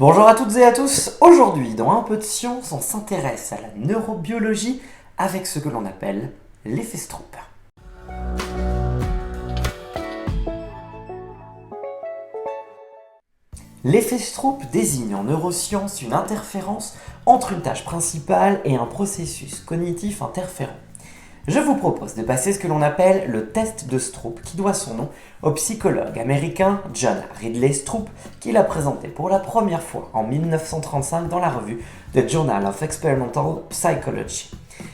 Bonjour à toutes et à tous. Aujourd'hui, dans Un peu de science, on s'intéresse à la neurobiologie avec ce que l'on appelle l'effet Stroop. L'effet Stroop désigne en neurosciences une interférence entre une tâche principale et un processus cognitif interférent. Je vous propose de passer ce que l'on appelle le test de Stroop, qui doit son nom au psychologue américain John Ridley Stroop, qui l'a présenté pour la première fois en 1935 dans la revue The Journal of Experimental Psychology.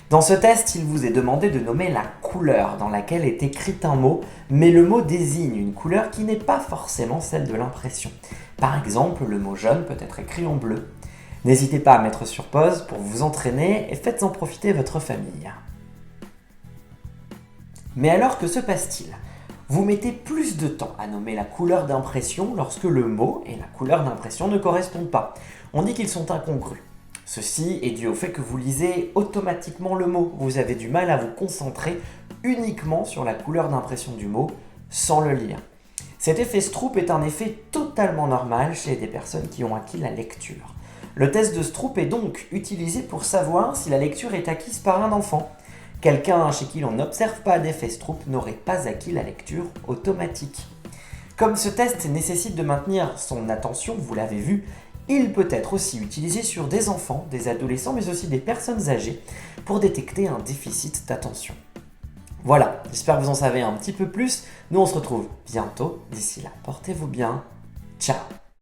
Dans ce test, il vous est demandé de nommer la couleur dans laquelle est écrit un mot, mais le mot désigne une couleur qui n'est pas forcément celle de l'impression. Par exemple, le mot jaune peut être écrit en bleu. N'hésitez pas à mettre sur pause pour vous entraîner et faites-en profiter votre famille. Mais alors, que se passe-t-il? Vous mettez plus de temps à nommer la couleur d'impression lorsque le mot et la couleur d'impression ne correspondent pas. On dit qu'ils sont incongrus. Ceci est dû au fait que vous lisez automatiquement le mot. Vous avez du mal à vous concentrer uniquement sur la couleur d'impression du mot sans le lire. Cet effet Stroop est un effet totalement normal chez des personnes qui ont acquis la lecture. Le test de Stroop est donc utilisé pour savoir si la lecture est acquise par un enfant. Quelqu'un chez qui l'on n'observe pas d'effet Stroop n'aurait pas acquis la lecture automatique. Comme ce test nécessite de maintenir son attention, vous l'avez vu, il peut être aussi utilisé sur des enfants, des adolescents, mais aussi des personnes âgées pour détecter un déficit d'attention. Voilà, j'espère que vous en savez un petit peu plus. Nous on se retrouve bientôt. D'ici là, portez-vous bien. Ciao!